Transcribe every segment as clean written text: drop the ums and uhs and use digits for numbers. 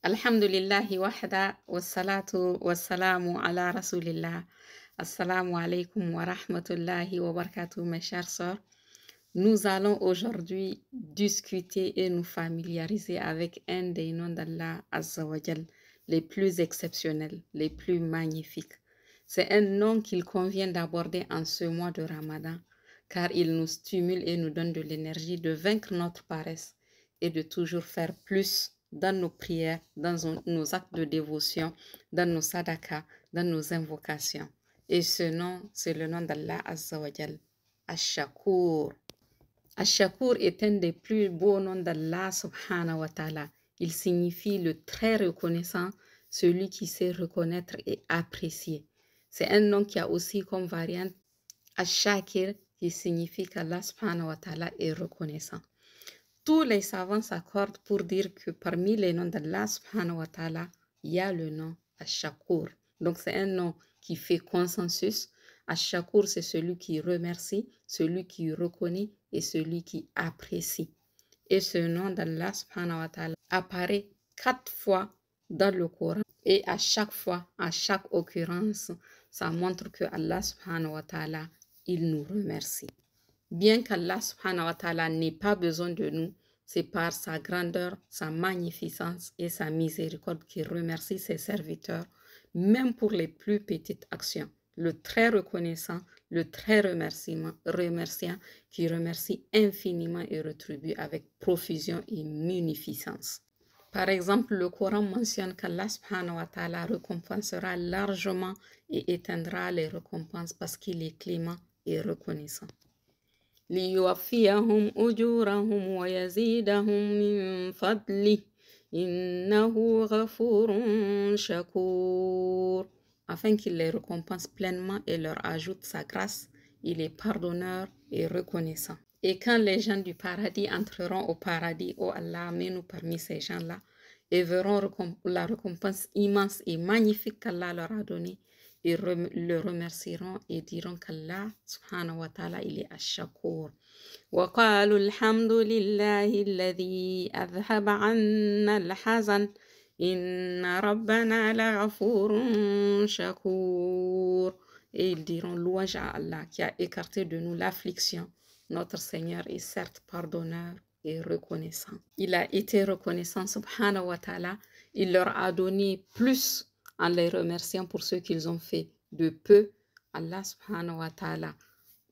Alhamdulillahi wahda wassalatu wassalamu ala rasulillah. Assalamu alaikum wa rahmatullahi wa barakatuh, mes chères sœurs. Nous allons aujourd'hui discuter et nous familiariser avec un des noms d'Allah Azza wa Jal, les plus exceptionnels, les plus magnifiques. C'est un nom qu'il convient d'aborder en ce mois de Ramadan, car il nous stimule et nous donne de l'énergie de vaincre notre paresse et de toujours faire plus dans nos prières, dans nos actes de dévotion, dans nos sadakas, dans nos invocations. Et ce nom, c'est le nom d'Allah Azza wa Jal, Ash-Shakur. Ash-Shakur est un des plus beaux noms d'Allah subhanahu wa ta'ala. Il signifie le très reconnaissant, celui qui sait reconnaître et apprécier. C'est un nom qui a aussi comme variante Ash-Shakir, qui signifie qu'Allah subhanahu wa ta'ala est reconnaissant. Tous les savants s'accordent pour dire que parmi les noms d'Allah subhanahu wa ta'ala, il y a le nom Ash-Shakur. Donc c'est un nom qui fait consensus. Ash-Shakur, c'est celui qui remercie, celui qui reconnaît et celui qui apprécie. Et ce nom d'Allah subhanahu wa ta'ala apparaît 4 fois dans le Coran. Et à chaque fois, à chaque occurrence, ça montre que Allah subhanahu wa ta'ala, il nous remercie. Bien qu'Allah subhanahu wa ta'ala n'ait pas besoin de nous, c'est par sa grandeur, sa magnificence et sa miséricorde qu'il remercie ses serviteurs, même pour les plus petites actions. Le très reconnaissant, le très remerciant, qui remercie infiniment et rétribue avec profusion et munificence. Par exemple, le Coran mentionne qu'Allah subhanahu wa ta'ala récompensera largement et éteindra les récompenses parce qu'il est clément et reconnaissant. ليوفيهم أجورهم ويزيدهم من فضله إنه غفور شكور. Afin qu'il les récompense pleinement et leur ajoute sa grâce, il est pardonneur et reconnaissant. Et quand les gens du paradis entreront au paradis, oh Allah, mets-nous parmi ces gens-là, et verront la récompense immense et magnifique qu'Allah leur a donnée, ils le remercieront et diront qu'Allah subhanahu wa ta'ala il est ash-shakur. وقالوا الحمد لله الذي أذهب عنا الحزن إن ربنا لغفور شكور. Et ils diront louange à Allah qui a écarté de nous l'affliction. Notre Seigneur est certes pardonneur et reconnaissant. Il a été reconnaissant subhanahu wa ta'ala. Il leur a donné plus en les remerciant pour ce qu'ils ont fait de peu. Allah subhanahu wa ta'ala,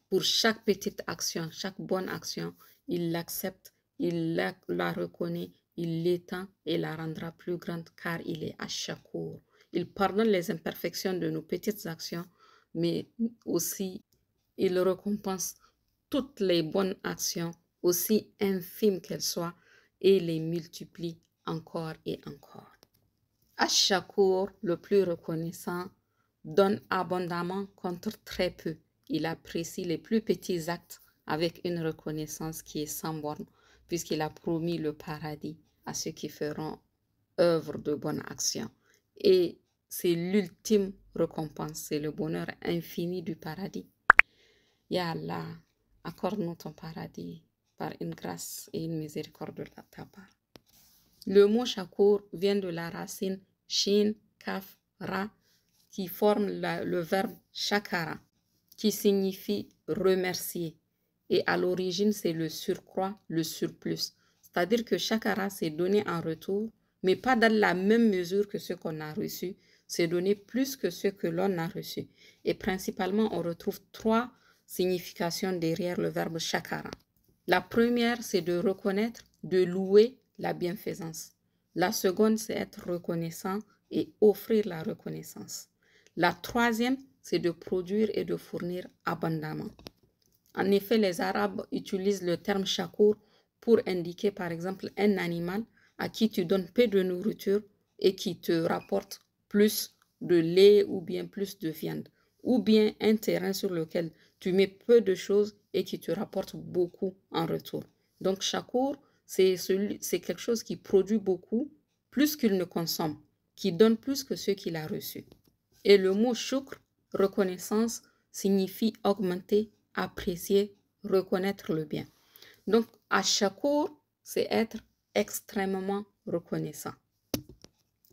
pour chaque petite action, chaque bonne action, il l'accepte, il la reconnaît, il l'étend et la rendra plus grande car il est ash-shakur. Il pardonne les imperfections de nos petites actions, mais aussi il récompense toutes les bonnes actions, aussi infimes qu'elles soient, et les multiplie encore et encore. Ash-Shakur, le plus reconnaissant, donne abondamment contre très peu. Il apprécie les plus petits actes avec une reconnaissance qui est sans borne, puisqu'il a promis le paradis à ceux qui feront œuvre de bonne action. Et c'est l'ultime récompense, c'est le bonheur infini du paradis. Ya Allah, accorde-nous ton paradis par une grâce et une miséricorde de ta part. Le mot shakur vient de la racine shin, kaf, ra, qui forme le verbe shakara, qui signifie remercier. Et à l'origine, c'est le surcroît, le surplus. C'est-à-dire que shakara, c'est donné en retour, mais pas dans la même mesure que ce qu'on a reçu. C'est donné plus que ce que l'on a reçu. Et principalement, on retrouve 3 significations derrière le verbe shakara. La première, c'est de reconnaître, de louer la bienfaisance. La seconde, c'est être reconnaissant et offrir la reconnaissance. La troisième, c'est de produire et de fournir abondamment. En effet, les Arabes utilisent le terme shakur pour indiquer par exemple un animal à qui tu donnes peu de nourriture et qui te rapporte plus de lait ou bien plus de viande. Ou bien un terrain sur lequel tu mets peu de choses et qui te rapporte beaucoup en retour. Donc shakur, c'est quelque chose qui produit beaucoup, plus qu'il ne consomme, qui donne plus que ce qu'il a reçu. Et le mot shukr, reconnaissance, signifie augmenter, apprécier, reconnaître le bien. Donc, ash-shakur, c'est être extrêmement reconnaissant.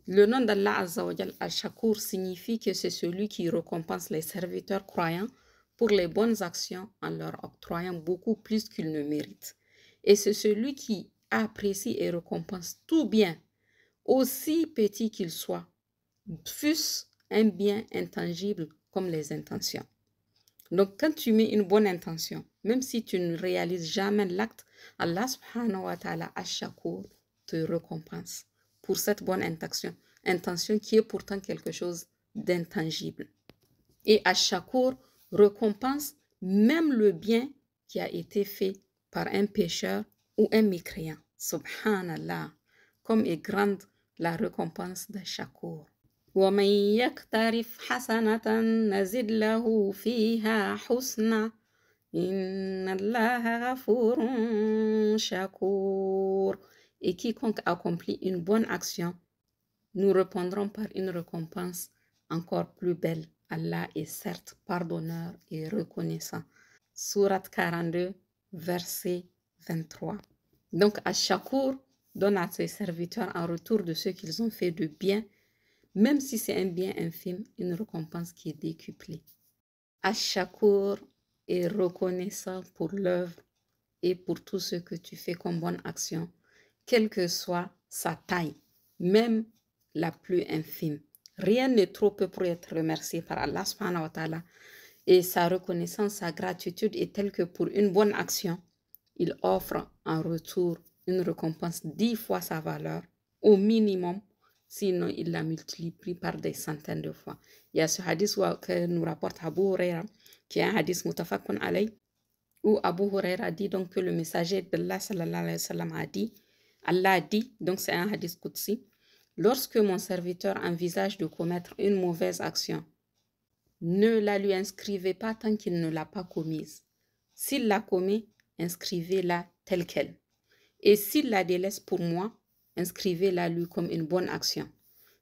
Le nom d'Allah Azzawajal, Al-Shakur, signifie que c'est celui qui récompense les serviteurs croyants pour les bonnes actions en leur octroyant beaucoup plus qu'ils ne méritent. Et c'est celui qui apprécie et récompense tout bien, aussi petit qu'il soit, fût-ce un bien intangible comme les intentions. Donc, quand tu mets une bonne intention, même si tu ne réalises jamais l'acte, Allah subhanahu wa ta'ala Ash-Shakur te récompense pour cette bonne intention qui est pourtant quelque chose d'intangible. Et Ash-Shakur récompense même le bien qui a été fait par un pécheur ou un mécréant. Subhanallah, comme est grande la récompense d'Ash-Shakur. ومن يقترف حسنة نزد له فيها حسنا إن الله غفور شكور. Et quiconque accomplit une bonne action, nous répondrons par une récompense encore plus belle. Allah est certes pardonneur et reconnaissant. Sourate 42, verset 23. Donc, Ash-Shakur donne à ses serviteurs en retour de ce qu'ils ont fait de bien, même si c'est un bien infime, une récompense qui est décuplée. Ash-Shakur est reconnaissant pour l'œuvre et pour tout ce que tu fais comme bonne action, quelle que soit sa taille, même la plus infime. Rien n'est trop peu pour être remercié par Allah subhanahu wa ta'ala. Et sa reconnaissance, sa gratitude est telle que pour une bonne action, il offre en retour une récompense 10 fois sa valeur, au minimum, sinon il la multiplie par des centaines de fois. Il y a ce hadith que nous rapporte Abu Huraira, qui est un hadith mutafakun alayh, où Abu Huraira dit donc que le messager d'Allah sallallahu alayhi wa sallam a dit, Allah a dit, donc c'est un hadith qudsi, lorsque mon serviteur envisage de commettre une mauvaise action, ne la lui inscrivez pas tant qu'il ne l'a pas commise. S'il la commet, inscrivez-la telle qu'elle. Et s'il la délaisse pour moi, inscrivez-la lui comme une bonne action.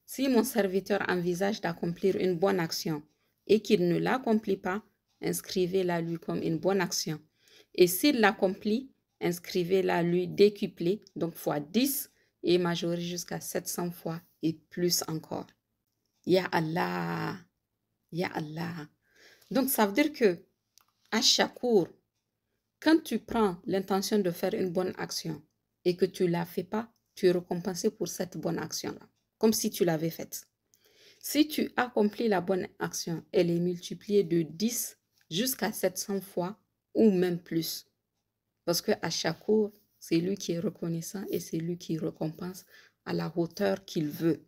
Si mon serviteur envisage d'accomplir une bonne action et qu'il ne l'accomplit pas, inscrivez-la lui comme une bonne action. Et s'il l'accomplit, inscrivez-la lui décuplée, donc fois 10 et majorée jusqu'à 700 fois et plus encore. Ya Allah, Ya Allah. Donc ça veut dire que Ash-Shakur, quand tu prends l'intention de faire une bonne action et que tu ne la fais pas, tu es récompensé pour cette bonne action-là, comme si tu l'avais faite. Si tu accomplis la bonne action, elle est multipliée de 10 jusqu'à 700 fois ou même plus. Parce que Ash-Shakur, c'est lui qui est reconnaissant et c'est lui qui récompense à la hauteur qu'il veut.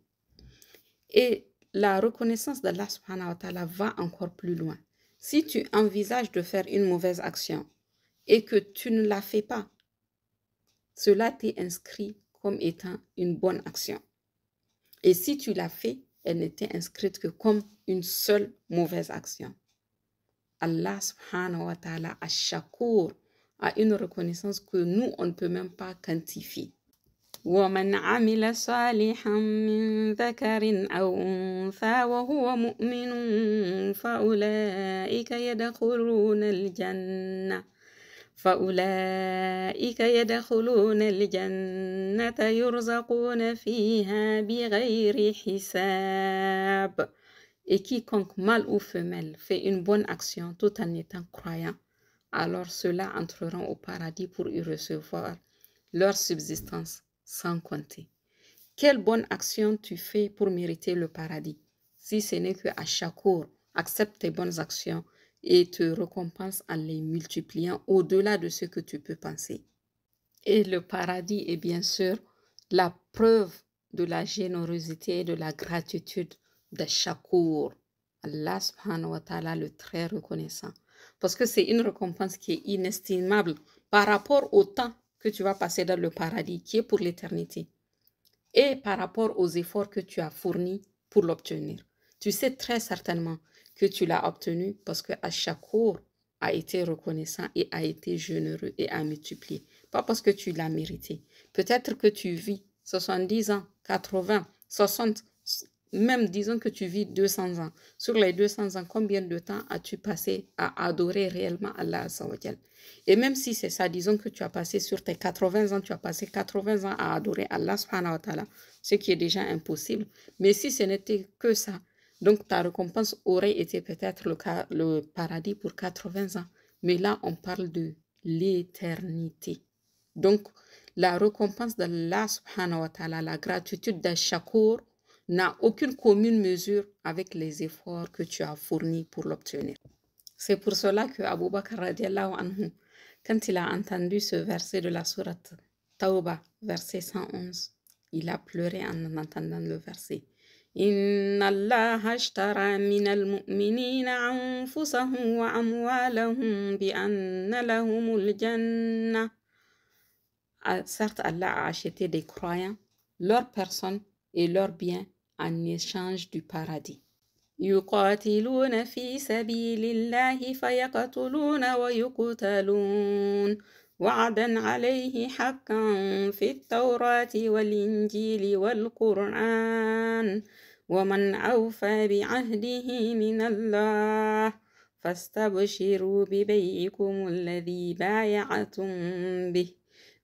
Et la reconnaissance d'Allah subhanahu wa ta'ala va encore plus loin. Si tu envisages de faire une mauvaise action et que tu ne la fais pas, cela t'est inscrit comme étant une bonne action. Et si tu l'as fait, elle n'était inscrite que comme une seule mauvaise action. Allah subhanahu wa ta'ala Ash-Shakur a une reconnaissance que nous, on ne peut même pas quantifier. ومن عمل صالحا من ذكر أو أنثى وهو مؤمن فأولئك يدخلون الجنة يرزقون فيها بغير حساب. Et quiconque, mâle ou femelle, fait une bonne action tout en étant croyant, alors ceux-là entreront au paradis pour y recevoir leur subsistance sans compter. Quelle bonne action tu fais pour mériter le paradis, si ce n'est que Ash-Shakur accepte tes bonnes actions et te récompense en les multipliant au-delà de ce que tu peux penser. Et le paradis est bien sûr la preuve de la générosité et de la gratitude d'Ash-Shakur, Allah subhanahu wa ta'ala, le très reconnaissant. Parce que c'est une récompense qui est inestimable par rapport au temps que tu vas passer dans le paradis, qui est pour l'éternité, et par rapport aux efforts que tu as fournis pour l'obtenir. Tu sais très certainement que tu l'as obtenu parce que Ash-Shakur a été reconnaissant et a été généreux et a multiplié. Pas parce que tu l'as mérité. Peut-être que tu vis 70 ans, 80, 60 même disons que tu vis 200 ans. Sur les 200 ans, combien de temps as-tu passé à adorer réellement Allah Azza wa Jal? Et même si c'est ça, disons que tu as passé sur tes 80 ans, tu as passé 80 ans à adorer Allah subhanahu wa ta'ala, ce qui est déjà impossible. Mais si ce n'était que ça, donc ta récompense aurait été peut-être le paradis pour 80 ans. Mais là, on parle de l'éternité. Donc, la récompense d'Allah subhanahu wa ta'ala, la gratitude d'Ash-Shakur, n'a aucune commune mesure avec les efforts que tu as fournis pour l'obtenir. C'est pour cela que Abu Bakr radiallahu anhu, quand il a entendu ce verset de la sourate Tawbah, verset 111, il a pleuré en entendant le verset. Inna Allah ashtara minal mu'minina anfusahum wa amwalahum bi anna lahumul jannah. Certes, Allah a acheté des croyants, leurs personnes et leurs biens en échange du paradis. يقاتلون في سبيل الله فيقتلون ويقتلون وعدا عليه حقا في التوراة والإنجيل والقرآن ومن أوفى بعهده من الله فاستبشروا ببيعكم الذي بايعتم به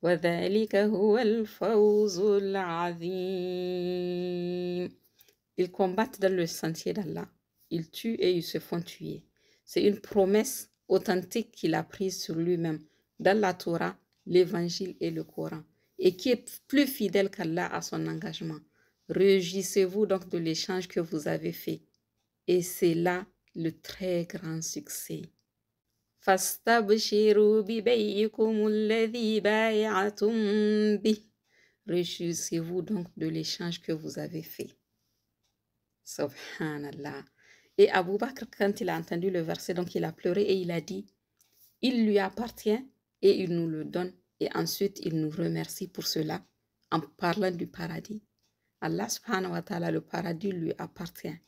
وذلك هو الفوز العظيم. Ils combattent dans le sentier d'Allah. Ils tuent et ils se font tuer. C'est une promesse authentique qu'il a prise sur lui-même dans la Torah, l'Évangile et le Coran, et qui est plus fidèle qu'Allah à son engagement. Réjouissez-vous donc de l'échange que vous avez fait. Et c'est là le très grand succès. فَاسْتَبْشِرُوا بِبَيْعِكُمُ الَّذِي بَايَعْتُمْ بِهِ. Réjouissez-vous donc de l'échange que vous avez fait. Subhanallah. Et Abu Bakr, quand il a entendu le verset, donc il a pleuré et il a dit, il lui appartient et il nous le donne. Et ensuite, il nous remercie pour cela en parlant du paradis. Allah subhanahu wa ta'ala, le paradis lui appartient.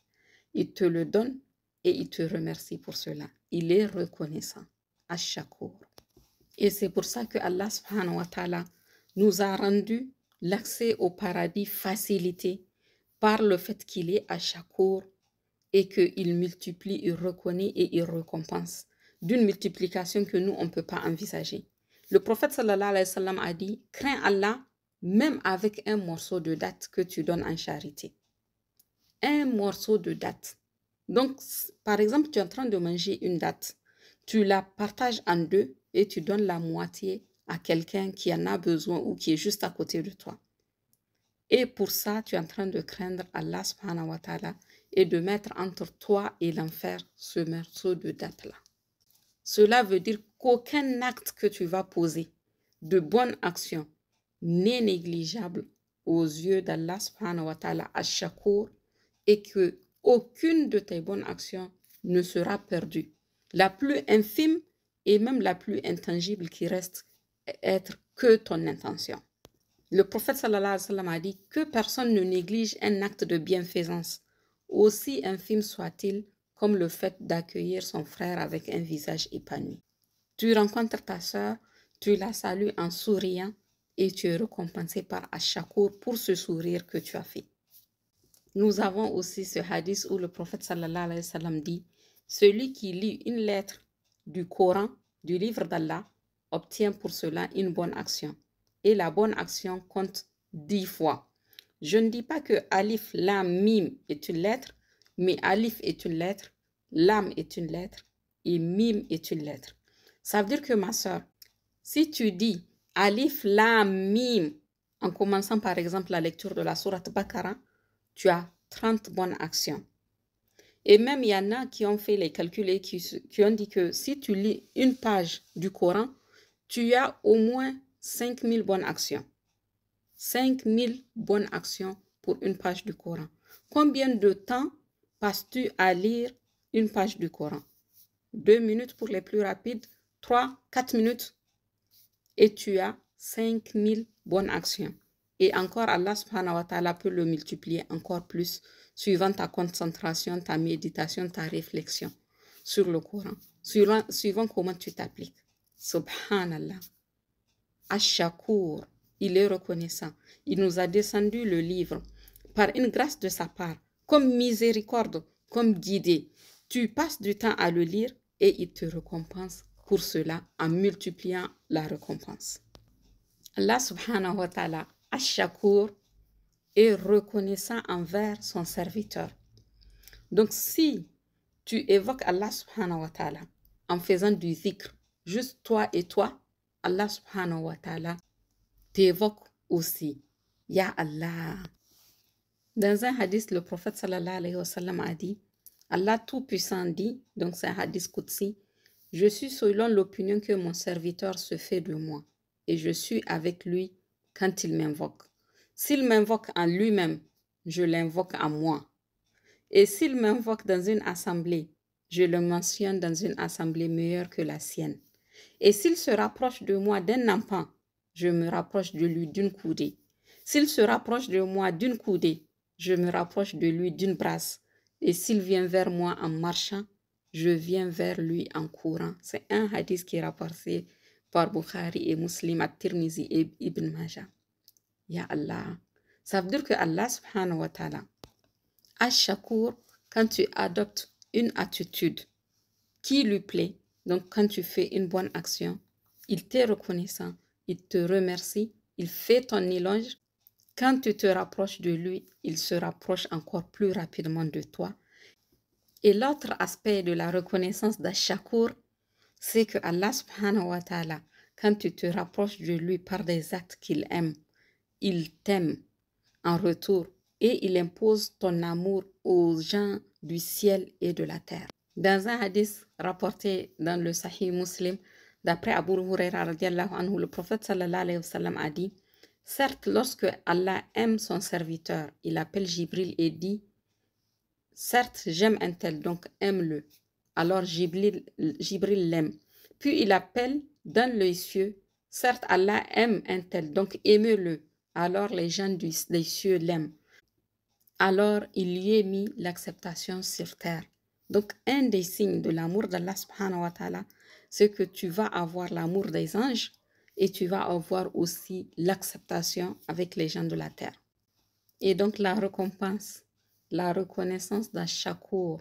Il te le donne et il te remercie pour cela. Il est reconnaissant. Ash-Shakur. Et c'est pour ça que Allah subhanahu wa ta'ala nous a rendu l'accès au paradis facilité par le fait qu'il est Ash-Shakur et qu'il multiplie, il reconnaît et il récompense d'une multiplication que nous, on ne peut pas envisager. Le prophète sallallahu alayhi wa sallam a dit, crains Allah même avec un morceau de date que tu donnes en charité. Un morceau de date. Donc, par exemple, tu es en train de manger une date. Tu la partages en deux et tu donnes la moitié à quelqu'un qui en a besoin ou qui est juste à côté de toi. Et pour ça, tu es en train de craindre Allah subhanahu wa ta'ala et de mettre entre toi et l'enfer ce morceau de date-là. Cela veut dire qu'aucun acte que tu vas poser de bonne action n'est négligeable aux yeux d'Allah subhanahu wa ta'ala ash-Shakur et que aucune de tes bonnes actions ne sera perdue. La plus infime et même la plus intangible qui reste être que ton intention. Le prophète sallallahu alayhi wa sallam a dit que personne ne néglige un acte de bienfaisance, aussi infime soit-il, comme le fait d'accueillir son frère avec un visage épanoui. Tu rencontres ta sœur, tu la salues en souriant et tu es récompensé par Ash-Shakur pour ce sourire que tu as fait. Nous avons aussi ce hadith où le prophète sallallahu alayhi wa sallam dit « Celui qui lit une lettre du Coran, du livre d'Allah, obtient pour cela une bonne action. Et la bonne action compte 10 fois. » Je ne dis pas que Alif, Lam, Mim est une lettre, mais Alif est une lettre, Lam est une lettre et Mim est une lettre. Ça veut dire que ma soeur, si tu dis Alif, Lam, Mim, en commençant par exemple la lecture de la sourate Baqara, tu as 30 bonnes actions. Et même il y en a qui ont fait les calculs et qui ont dit que si tu lis une page du Coran, tu as au moins 5000 bonnes actions. 5000 bonnes actions pour une page du Coran. Combien de temps passes-tu à lire une page du Coran? 2 minutes pour les plus rapides, 3, 4 minutes. Et tu as 5000 bonnes actions. Et encore, Allah subhanahu wa ta'ala peut le multiplier encore plus, suivant ta concentration, ta méditation, ta réflexion sur le Coran, suivant comment tu t'appliques. Subhanallah. Ash-Shakur, il est reconnaissant. Il nous a descendu le livre par une grâce de sa part comme miséricorde, comme guidée. Tu passes du temps à le lire et il te récompense pour cela en multipliant la récompense. Allah subhanahu wa ta'ala, ash-shakur, est reconnaissant envers son serviteur. Donc si tu évoques Allah subhanahu wa ta'ala en faisant du zikr, juste toi et toi, Allah subhanahu wa ta'ala t'évoque aussi. Ya Allah. Dans un hadith, le prophète sallallahu alayhi wa sallam a dit, Allah Tout-Puissant dit, donc c'est un hadith Qudsi, je suis selon l'opinion que mon serviteur se fait de moi et je suis avec lui quand il m'invoque. S'il m'invoque en lui-même, je l'invoque en moi. Et s'il m'invoque dans une assemblée, je le mentionne dans une assemblée meilleure que la sienne. Et s'il se rapproche de moi d'un empan, je me rapproche de lui d'une coudée. S'il se rapproche de moi d'une coudée, je me rapproche de lui d'une brasse. Et s'il vient vers moi en marchant, je viens vers lui en courant. C'est un hadith qui est rapporté par Bukhari et Muslim, at-Tirmizi et Ibn Majah. Ya Allah. Ça veut dire que Allah subhanahu wa ta'ala, ash-shakur, quand tu adoptes une attitude qui lui plaît, donc quand tu fais une bonne action, il t'est reconnaissant, il te remercie, il fait ton éloge. Quand tu te rapproches de lui, il se rapproche encore plus rapidement de toi. Et l'autre aspect de la reconnaissance d'Ash-Shakur, c'est que Allah subhanahu wa ta'ala, quand tu te rapproches de lui par des actes qu'il aime, il t'aime en retour et il impose ton amour aux gens du ciel et de la terre. Dans un hadith rapporté dans le Sahih Muslim, d'après Abu Huraira radiallahu anhu, le prophète sallallahu alayhi wa sallam a dit, certes, lorsque Allah aime son serviteur, il appelle Jibril et dit, certes, j'aime un tel, donc aime-le. Alors Jibril l'aime. Puis il appelle dans les cieux, certes, Allah aime un tel, donc aimez-le. Alors les gens des cieux l'aiment. Alors il lui est mis l'acceptation sur terre. Donc un des signes de l'amour d'Allah subhanahu wa ta'ala, c'est que tu vas avoir l'amour des anges et tu vas avoir aussi l'acceptation avec les gens de la terre. Et donc la récompense, la reconnaissance d'Ash-Shakur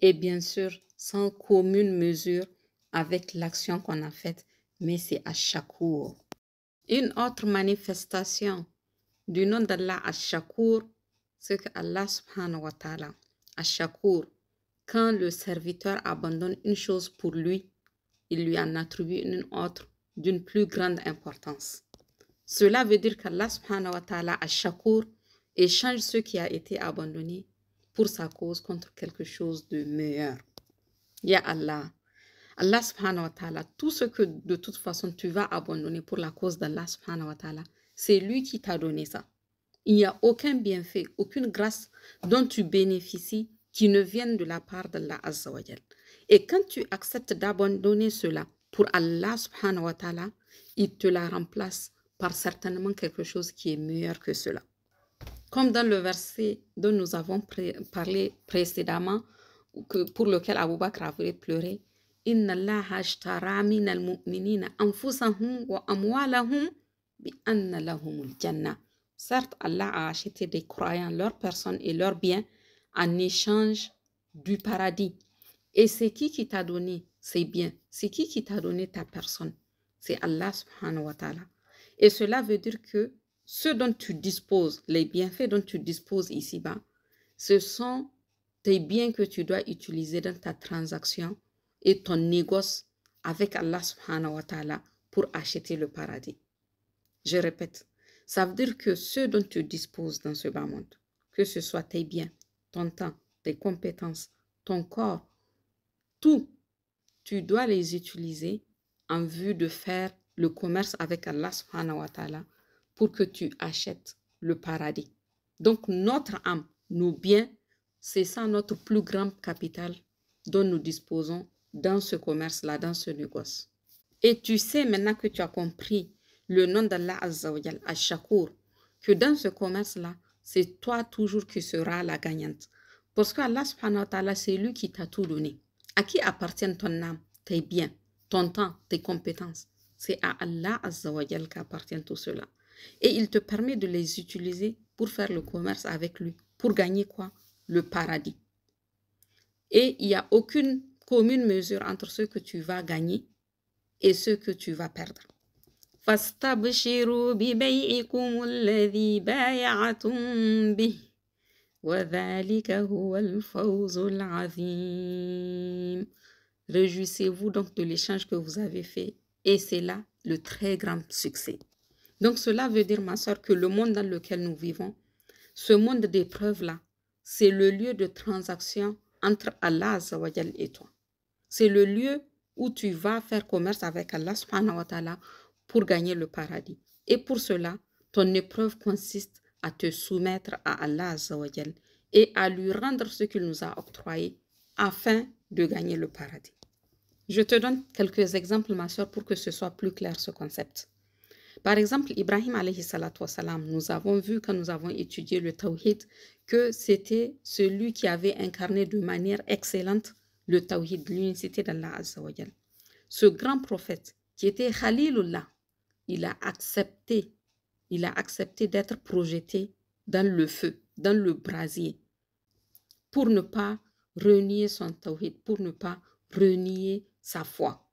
est bien sûr sans commune mesure avec l'action qu'on a faite, mais c'est Ash-Shakur. Une autre manifestation du nom d'Allah Ash-Shakur, c'est que Allah subhanahu wa ta'ala, Ash-Shakur, quand le serviteur abandonne une chose pour lui, il lui en attribue une autre d'une plus grande importance. Cela veut dire qu'Allah subhanahu wa ta'ala Ash-Shakur échange ce qui a été abandonné pour sa cause contre quelque chose de meilleur. Ya Allah, Allah subhanahu wa ta'ala, tout ce que de toute façon tu vas abandonner pour la cause d'Allah subhanahu wa ta'ala, c'est lui qui t'a donné ça. Il n'y a aucun bienfait, aucune grâce dont tu bénéficies qui ne vienne de la part d'Allah azza wa jal. Et quand tu acceptes d'abandonner cela pour Allah subhanahu wa ta'ala, il te la remplace par certainement quelque chose qui est meilleur que cela. Comme dans le verset dont nous avons parlé précédemment, pour lequel Abu Bakr avait pleuré, Inna Allah ashtara min al-mu'minina anfusahum wa amwalahum bi anna lahumul jannah. Certes, Allah a acheté des croyants, leurs personnes et leurs biens en échange du paradis. Et c'est qui t'a donné ces biens? C'est qui t'a donné ta personne? C'est Allah subhanahu wa ta'ala. Et cela veut dire que ce dont tu disposes, les bienfaits dont tu disposes ici-bas, ce sont tes biens que tu dois utiliser dans ta transaction et ton négoce avec Allah subhanahu wa ta'ala pour acheter le paradis. Je répète, ça veut dire que ce dont tu disposes dans ce bas monde, que ce soit tes biens, ton temps, tes compétences, ton corps, tout, tu dois les utiliser en vue de faire le commerce avec Allah subhanahu wa ta'ala pour que tu achètes le paradis. Donc notre âme, nos biens, c'est ça notre plus grand capital dont nous disposons dans ce commerce-là, dans ce négoce. Et tu sais maintenant que tu as compris le nom d'Allah azza wa jal, Ash-Shakur, que dans ce commerce-là, c'est toi toujours qui seras la gagnante. Parce que Allah subhanahu wa ta'ala, c'est lui qui t'a tout donné. À qui appartient ton âme, tes biens, ton temps, tes compétences? C'est à Allah azza wa jal qu'appartient tout cela. Et il te permet de les utiliser pour faire le commerce avec lui. Pour gagner quoi? le paradis. Et il n'y a aucune commune mesure entre ce que tu vas gagner et ce que tu vas perdre. فَاسْتَبْشِرُوا بِبَيْعِكُمُ الَّذِي بَايَعْتُمْ بِهِ وَذَلِكَ هُوَ الْفَوْزُ الْعَظِيمُ. Réjouissez-vous donc de l'échange que vous avez fait et c'est là le très grand succès. Donc cela veut dire, ma soeur, que le monde dans lequel nous vivons, ce monde d'épreuves-là, c'est le lieu de transaction entre Allah Azzawajal et toi. C'est le lieu où tu vas faire commerce avec Allah subhanahu wa ta'ala pour gagner le paradis. Et pour cela, ton épreuve consiste à te soumettre à Allah Azzawajal et à lui rendre ce qu'il nous a octroyé afin de gagner le paradis. Je te donne quelques exemples, ma soeur, pour que ce soit plus clair ce concept. Par exemple, Ibrahim alayhi salatu wassalam, nous avons vu quand nous avons étudié le tawhid que c'était celui qui avait incarné de manière excellente le tawhid, l'unicité d'Allah Azza wa Jal. Ce grand prophète qui était Khalilullah, il a accepté d'être projeté dans le feu, dans le brasier, pour ne pas renier son tawhid, pour ne pas renier sa foi.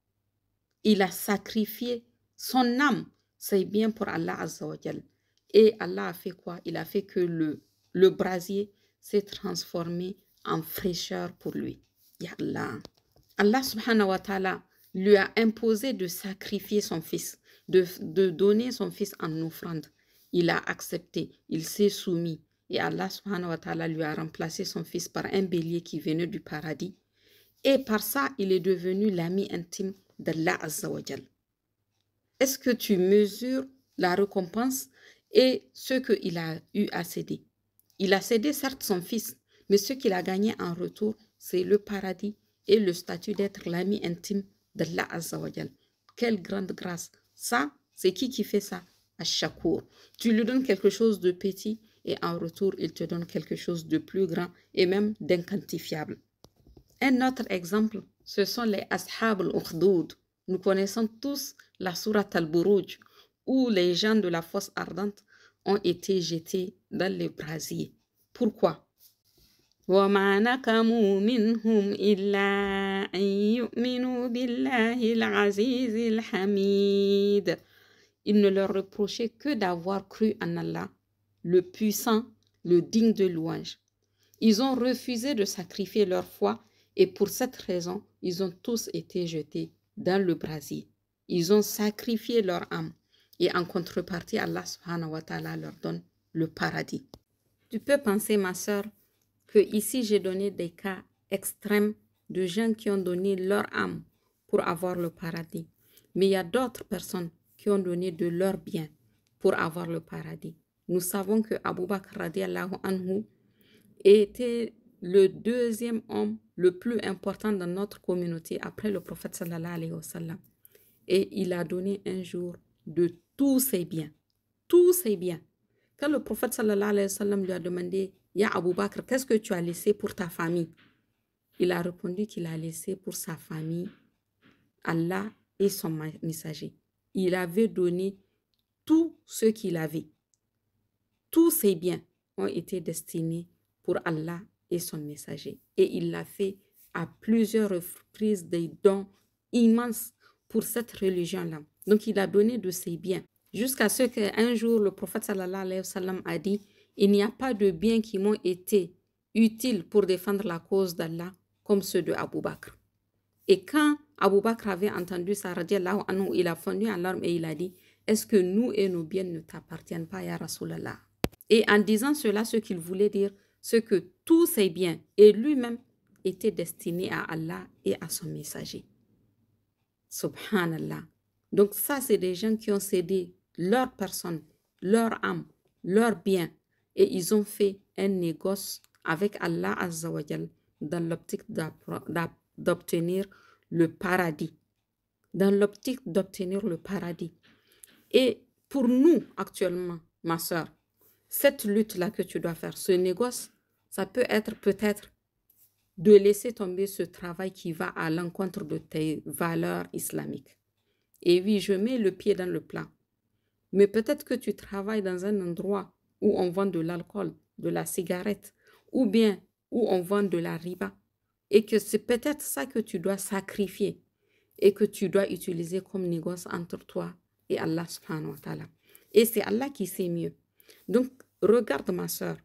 Il a sacrifié son âme, c'est bien pour Allah Azza wa Jal. Et Allah a fait quoi? Il a fait que le brasier s'est transformé en fraîcheur pour lui. Ya Allah. Allah subhanahu wa ta'ala lui a imposé de sacrifier son fils, de donner son fils en offrande. Il a accepté, il s'est soumis. Et Allah subhanahu wa ta'ala lui a remplacé son fils par un bélier qui venait du paradis. Et par ça, il est devenu l'ami intime d'Allah Azza wa Jal. Est-ce que tu mesures la récompense et ce qu'il a eu à céder? Il a cédé certes son fils, mais ce qu'il a gagné en retour, c'est le paradis et le statut d'être l'ami intime d'Allah Azza wa Jal. Quelle grande grâce! Ça, c'est qui fait ça? Ash-Shakur. Tu lui donnes quelque chose de petit et en retour, il te donne quelque chose de plus grand et même d'inquantifiable. Un autre exemple, ce sont les Ashab al-Ukhdud. Nous connaissons tous la sourate al-Buruj, où les gens de la fosse ardente ont été jetés dans les brasiers. Pourquoi? وَمَا نَقَمُوا مِنْهُمْ إِلَّا أَن يُؤْمِنُوا بِاللَّهِ الْعَزِيزِ الْحَمِيدِ. Ils ne leur reprochaient que d'avoir cru en Allah, le puissant, le digne de louange. Ils ont refusé de sacrifier leur foi et pour cette raison, ils ont tous été jetés dans le brasier. Ils ont sacrifié leur âme et en contrepartie, Allah subhanahu wa ta'ala leur donne le paradis. Tu peux penser, ma sœur, que ici j'ai donné des cas extrêmes de gens qui ont donné leur âme pour avoir le paradis. Mais il y a d'autres personnes qui ont donné de leur bien pour avoir le paradis. Nous savons que Abu Bakr radiallahu anhu était le deuxième homme le plus important dans notre communauté après le prophète sallallahu alayhi wa sallam. Et il a donné un jour de tous ses biens. Tous ses biens. Quand le prophète sallallahu alayhi wa sallam lui a demandé, Ya Abu Bakr, qu'est-ce que tu as laissé pour ta famille? Il a répondu qu'il a laissé pour sa famille Allah et son messager. Il avait donné tout ce qu'il avait. Tous ses biens ont été destinés pour Allah et son messager. Et il l'a fait à plusieurs reprises des dons immenses pour cette religion-là. Donc il a donné de ses biens. Jusqu'à ce qu'un jour le prophète sallallahu alayhi wa sallam a dit, il n'y a pas de biens qui m'ont été utiles pour défendre la cause d'Allah comme ceux de Abu Bakr. Et quand Abu Bakr avait entendu ça, radiallahu anhu, il a fondu en larmes et il a dit, est-ce que nous et nos biens ne t'appartiennent pas, ya Rasulallah? Et en disant cela, ce qu'il voulait dire, c'est que tous ses biens et lui-même étaient destinés à Allah et à son messager. Subhanallah. Donc ça, c'est des gens qui ont cédé leur personne, leur âme, leur bien et ils ont fait un négoce avec Allah Azza wa Jal dans l'optique d'obtenir le paradis. Dans l'optique d'obtenir le paradis. Et pour nous, actuellement, ma soeur, cette lutte-là que tu dois faire, ce négoce, ça peut être peut-être de laisser tomber ce travail qui va à l'encontre de tes valeurs islamiques. Et oui, je mets le pied dans le plat. Mais peut-être que tu travailles dans un endroit où on vend de l'alcool, de la cigarette, ou bien où on vend de la riba et que c'est peut-être ça que tu dois sacrifier et que tu dois utiliser comme négoce entre toi et Allah subhanahu wa ta'ala. Et c'est Allah qui sait mieux. Donc, regarde ma soeur,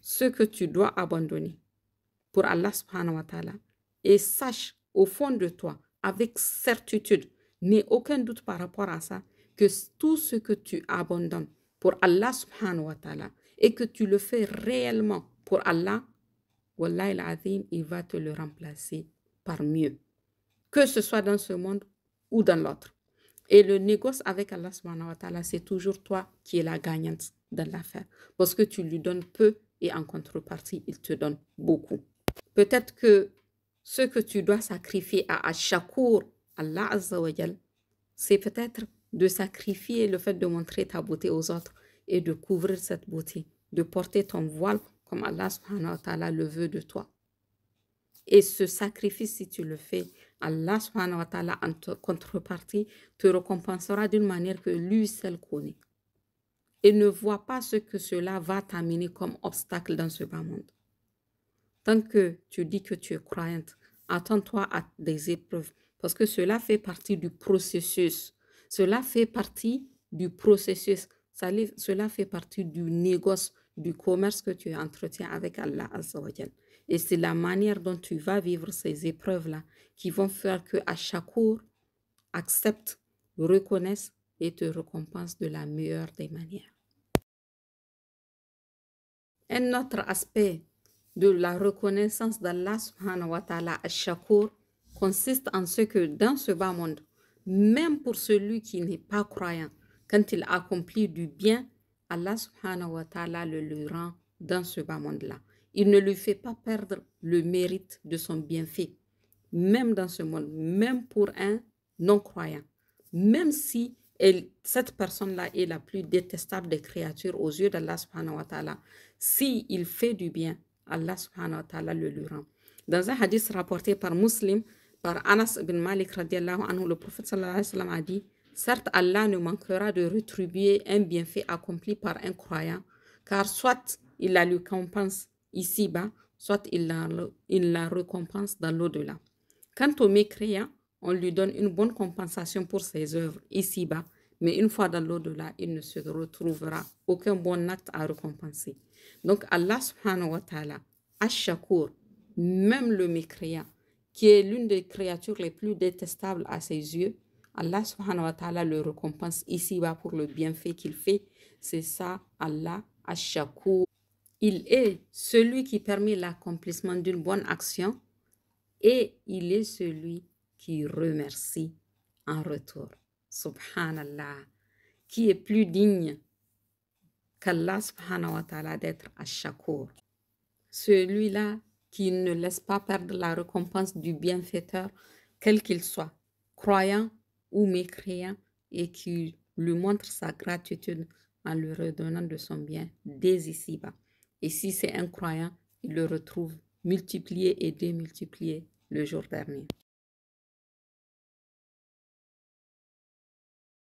ce que tu dois abandonner pour Allah subhanahu wa ta'ala et sache au fond de toi, avec certitude, n'aie aucun doute par rapport à ça, que tout ce que tu abandonnes pour Allah subhanahu wa ta'ala et que tu le fais réellement pour Allah, Wallahi al-azim, il va te le remplacer par mieux, que ce soit dans ce monde ou dans l'autre. Et le négoce avec Allah subhanahu wa ta'ala, c'est toujours toi qui es la gagnante dans l'affaire, parce que tu lui donnes peu et en contrepartie, il te donne beaucoup. Peut-être que ce que tu dois sacrifier à Ash-Shakur, Allah Azza wa Jal, c'est peut-être de sacrifier le fait de montrer ta beauté aux autres et de couvrir cette beauté, de porter ton voile comme Allah subhanahu wa ta'ala le veut de toi. Et ce sacrifice, si tu le fais, Allah subhanahu wa ta'ala en contrepartie te récompensera d'une manière que lui seul connaît. Et ne vois pas ce que cela va t'amener comme obstacle dans ce bas monde. Tant que tu dis que tu es croyante, attends-toi à des épreuves parce que cela fait partie du processus. Cela fait partie du processus. Cela fait partie du négoce, du commerce que tu entretiens avec Allah Azza wa Jal. Et c'est la manière dont tu vas vivre ces épreuves-là qui vont faire que Ash-Shakur accepte, reconnaisse et te récompense de la meilleure des manières. Un autre aspect de la reconnaissance d'Allah subhanahu wa ta'ala Ash-Shakur consiste en ce que dans ce bas monde, même pour celui qui n'est pas croyant, quand il accomplit du bien, Allah subhanahu wa ta'ala le rend dans ce bas monde-là. Il ne lui fait pas perdre le mérite de son bienfait, même dans ce monde, même pour un non-croyant. Même si cette personne-là est la plus détestable des créatures aux yeux d'Allah subhanahu wa ta'ala, s'il fait du bien, Allah subhanahu wa ta'ala le lui rend. Dans un hadith rapporté par Muslim, par Anas ibn Malik radiallahu anhu, le prophète sallallahu alayhi wa sallam a dit, certes Allah ne manquera de rétribuer un bienfait accompli par un croyant, car soit il la lui récompense ici-bas, soit il la récompense dans l'au-delà. Quant au mécréant, on lui donne une bonne compensation pour ses œuvres ici-bas, mais une fois dans l'au-delà, il ne se retrouvera aucun bon acte à récompenser. Donc Allah subhanahu wa ta'ala, Ash-Shakur, même le mécréant, qui est l'une des créatures les plus détestables à ses yeux, Allah subhanahu wa ta'ala le récompense ici-bas pour le bienfait qu'il fait. C'est ça, Allah Ash-Shakur. Il est celui qui permet l'accomplissement d'une bonne action et il est celui qui remercie en retour. Subhanallah, qui est plus digne qu'Allah subhanahu wa ta'ala d'être Ash-Shakur. Celui-là qui ne laisse pas perdre la récompense du bienfaiteur, quel qu'il soit, croyant ou mécréant, et qui lui montre sa gratitude en lui redonnant de son bien dès ici-bas. Et si c'est un croyant, il le retrouve multiplié et démultiplié le jour dernier.